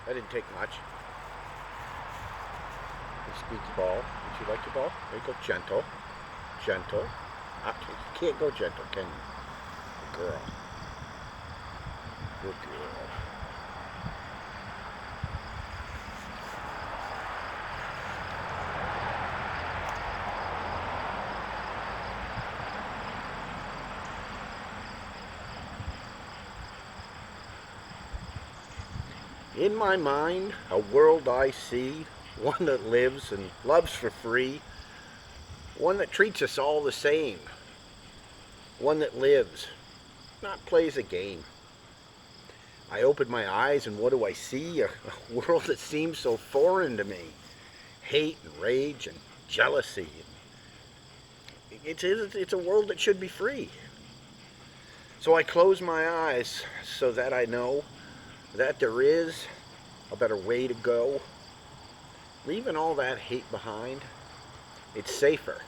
That didn't take much. The squeaky ball. Would you like your ball? There you go. Gentle. Gentle. Okay. You can't go gentle, can you? Good girl. Good girl. In my mind, a world I see, one that lives and loves for free, one that treats us all the same, one that lives, not plays a game. I open my eyes and what do I see? A world that seems so foreign to me. Hate and rage and jealousy. It's a world that should be free. So I close my eyes so that I know that there is a better way to go. Leaving all that hate behind, it's safer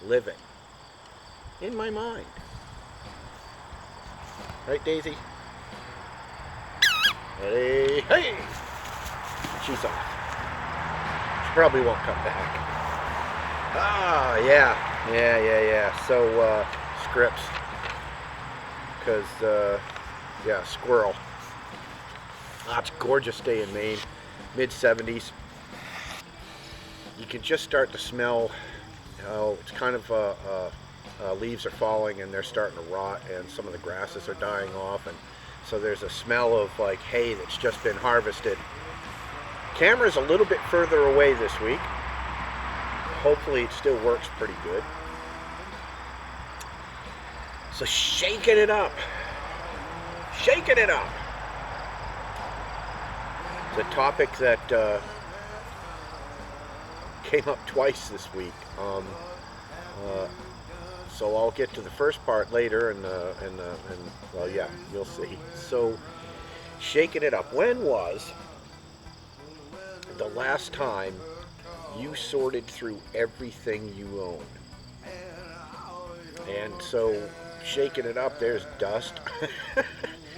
living in my mind. Right, Daisy? Hey, hey! She's off. She probably won't come back. Ah, yeah. So, scripts. Because, yeah, squirrel. Ah, it's a gorgeous day in Maine, mid-70s. You can just start to smell, it's kind of, leaves are falling and they're starting to rot and some of the grasses are dying off, and so there's a smell of like hay that's just been harvested. Camera's a little bit further away this week. Hopefully it still works pretty good. So shaking it up. Shaking it up. The topic that came up twice this week. So I'll get to the first part later, and well, yeah, you'll see. So, shaking it up. When was the last time you sorted through everything you own? And so, shaking it up, there's dust.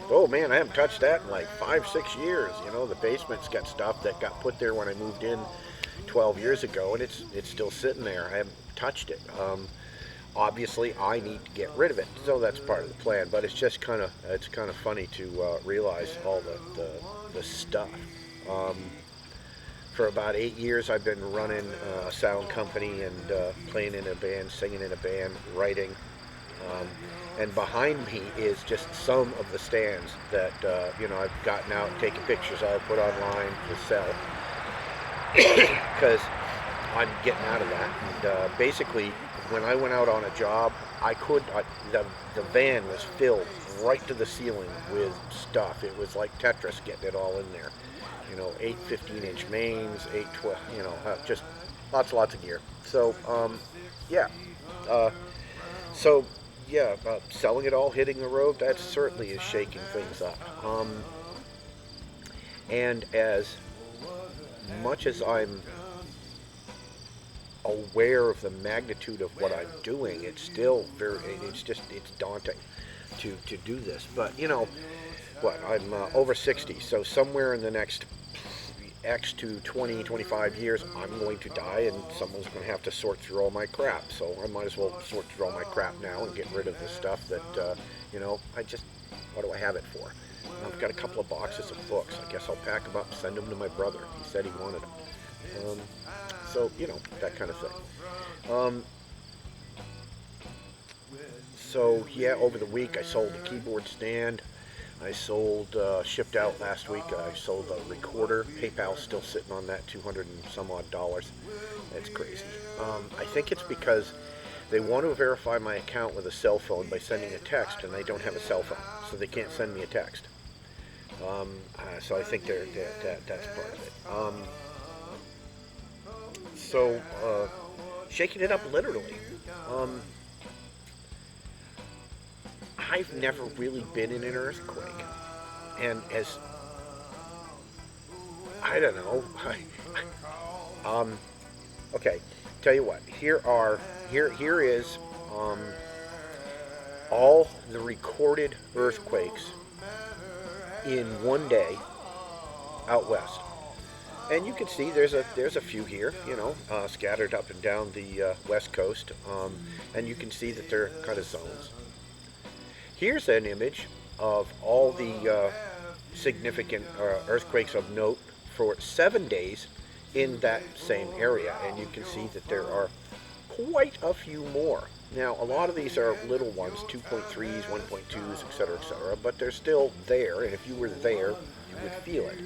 Oh man, I haven't touched that in like 5-6 years. You know, the basement's got stuff that got put there when I moved in 12 years ago, and it's still sitting there. I haven't touched it. Obviously, I need to get rid of it, so that's part of the plan. But it's just kind of funny to realize all the stuff. For about 8 years, I've been running a sound company and playing in a band, singing in a band, writing. And behind me is just some of the stands that I've gotten out and taken pictures of, put online to sell, because I'm getting out of that. And basically, when I went out on a job, the van was filled right to the ceiling with stuff. It was like Tetris getting it all in there. 8 15-inch mains, 8 12, just lots of gear. So, selling it all, hitting the road, that certainly is shaking things up. And as much as I'm aware of the magnitude of what I'm doing, it's still it's daunting to do this. But, I'm over 60, so somewhere in the next X to 20, 25 years, I'm going to die, and someone's going to have to sort through all my crap. So I might as well sort through all my crap now and get rid of the stuff that, what do I have it for? I've got a couple of boxes of books. I guess I'll pack them up and send them to my brother. He said he wanted them. So, that kind of thing. Over the week I sold a keyboard stand. I sold, shipped out last week, I sold a recorder. PayPal's still sitting on that $200 and some odd. That's crazy. I think it's because they want to verify my account with a cell phone by sending a text, and they don't have a cell phone, so they can't send me a text. So I think that's part of it. Shaking it up literally. I've never really been in an earthquake, and as I don't know, okay, tell you what, here is all the recorded earthquakes in one day out west. And you can see there's a few here, you know, scattered up and down the west coast, and you can see that they're kind of zones. Here's an image of all the significant earthquakes of note for 7 days in that same area, and you can see that there are quite a few more. Now, a lot of these are little ones, 2.3s, 1.2s, etc., but they're still there, and if you were there, you would feel it.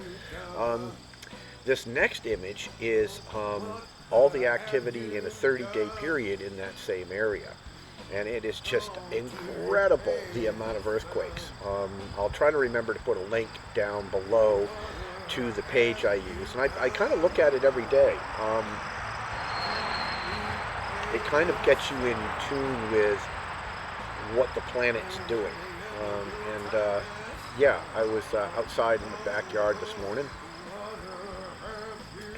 This next image is all the activity in a 30-day period in that same area. And it is just incredible, the amount of earthquakes. I'll try to remember to put a link down below to the page I use. And I kind of look at it every day. It kind of gets you in tune with what the planet's doing. Yeah, I was outside in the backyard this morning.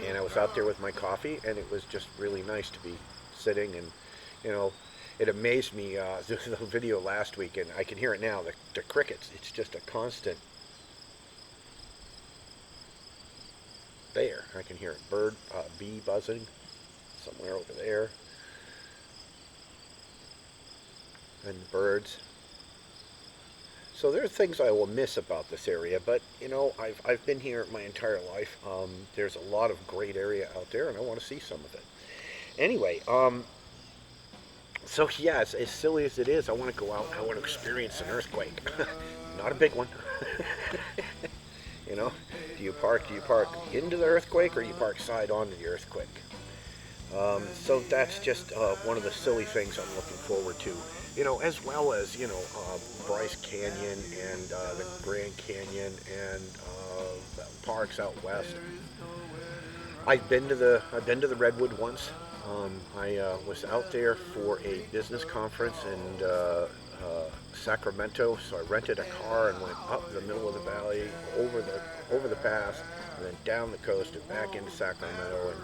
And I was out there with my coffee, and it was just really nice to be sitting. And, you know, it amazed me, the video last week, and I can hear it now, the crickets. It's just a constant. There, I can hear it. Bee buzzing somewhere over there. And birds. So there are things I will miss about this area, but you know, I've been here my entire life. There's a lot of great area out there, and I want to see some of it. Anyway, so yeah, as silly as it is, I want to go out. I want to experience an earthquake. Not a big one. You know, do you park into the earthquake, or you park side onto the earthquake? So that's just one of the silly things I'm looking forward to. You know, as well as, you know, Bryce Canyon and the Grand Canyon and parks out west. I've been to the Redwood once. I was out there for a business conference in Sacramento, so I rented a car and went up the middle of the valley, over the pass, and then down the coast and back into Sacramento. And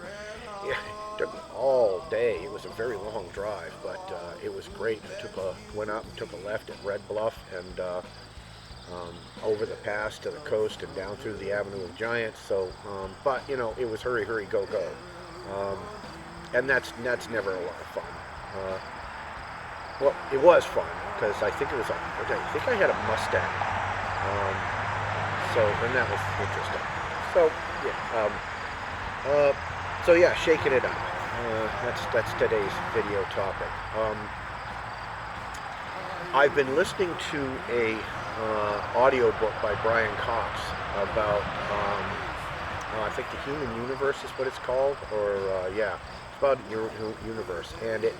yeah, it took me all day. It was a very long drive, but it was great. I went up and took a left at Red Bluff and over the pass to the coast and down through the Avenue of Giants. So, but you know, it was hurry, hurry, go, go, and that's never a lot of fun. Well, it was fun because I think it was I think I had a Mustang. So, and that was interesting. So, yeah. So yeah, shaking it up. That's today's video topic. I've been listening to a audiobook by Brian Cox about I think the human universe is what it's called, or yeah, it's about universe, and it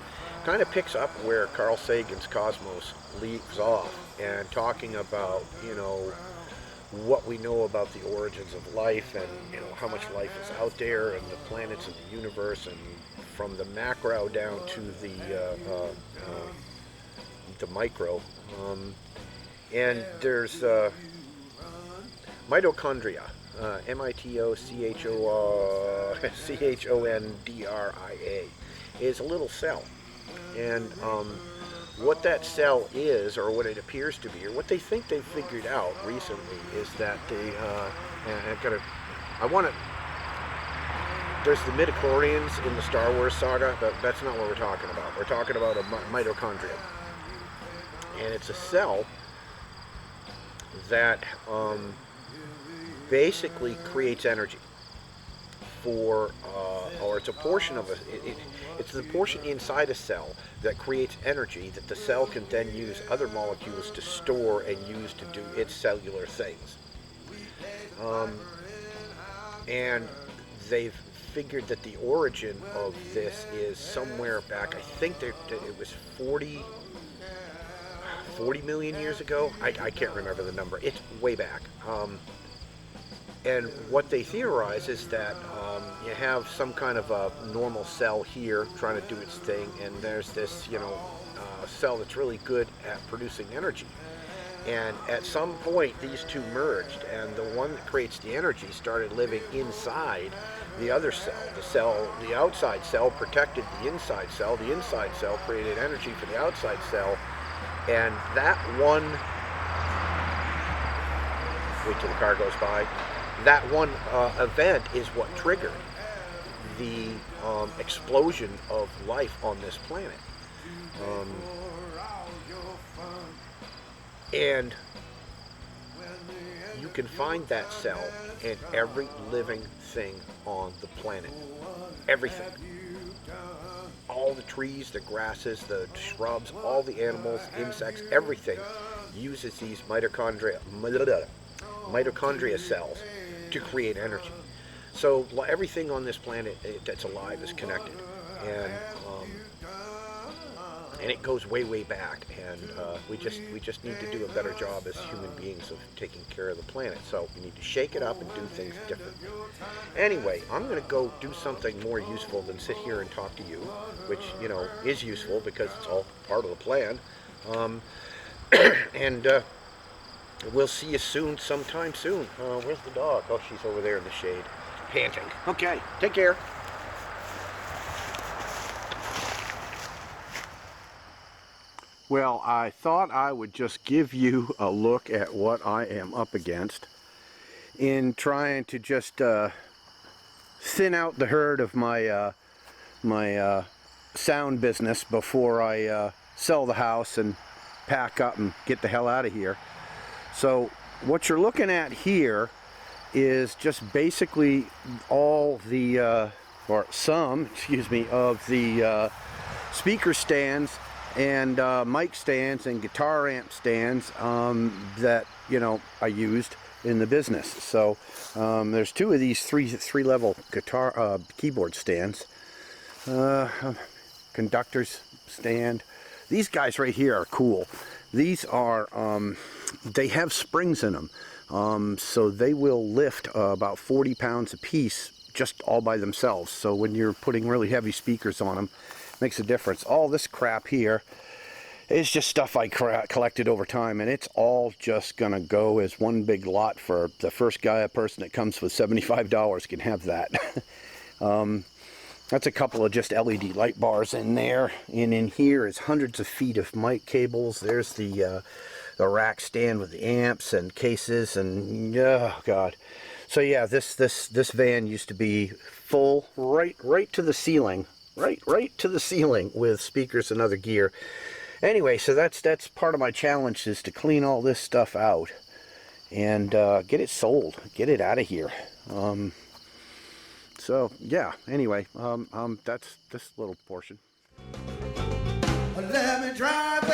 kind of picks up where Carl Sagan's Cosmos leaves off, and talking about, you know, what we know about the origins of life, and you know how much life is out there, and the planets in the universe, and from the macro down to the micro. And there's mitochondria, Mitochondria, is a little cell, and what that cell is, or what it appears to be, or what they think they've figured out recently, is that they, there's the midichlorians in the Star Wars saga, but that's not what we're talking about. We're talking about a mitochondria. And it's a cell that basically creates energy for, or it's a portion of it's the portion inside a cell that creates energy that the cell can then use other molecules to store and use to do its cellular things. And they've figured that the origin of this is somewhere back, I think it was 40 million years ago. I can't remember the number. It's way back. And what they theorize is that you have some kind of a normal cell here trying to do its thing, and there's this, you know, cell that's really good at producing energy. And at some point, these two merged, and the one that creates the energy started living inside the other cell. The outside cell protected the inside cell. The inside cell created energy for the outside cell, and that one. Wait till the car goes by. that one event is what triggered the explosion of life on this planet. And you can find that cell in every living thing on the planet. Everything. All the trees, the grasses, the shrubs, all the animals, insects, everything uses these mitochondria cells to create energy. So everything on this planet that's alive is connected, and it goes way, way back. And we just need to do a better job as human beings of taking care of the planet. So we need to shake it up and do things differently. Anyway, I'm going to go do something more useful than sit here and talk to you, which is useful because it's all part of the plan. And we'll see you soon, sometime soon. Where's the dog? Oh, she's over there in the shade, panting. Okay, take care. Well, I thought I would just give you a look at what I am up against in trying to just thin out the herd of my my sound business before I sell the house and pack up and get the hell out of here. So what you're looking at here is just basically all the or some, excuse me, of the speaker stands and mic stands and guitar amp stands that I used in the business. So there's two of these three level guitar keyboard stands, conductors stand. These guys right here are cool. These are they have springs in them, so they will lift about 40 pounds a piece just all by themselves. So when you're putting really heavy speakers on them, makes a difference. All this crap here is just stuff I collected over time, and it's all just gonna go as one big lot for the first person that comes with $75 can have that. That's a couple of just LED light bars in there, and in here is hundreds of feet of mic cables. There's the rack stand with the amps and cases, and oh god. So yeah, this van used to be full right to the ceiling. Right to the ceiling with speakers and other gear. Anyway, so that's part of my challenge, is to clean all this stuff out and get it sold, get it out of here. So yeah, anyway, that's this little portion. Let me drive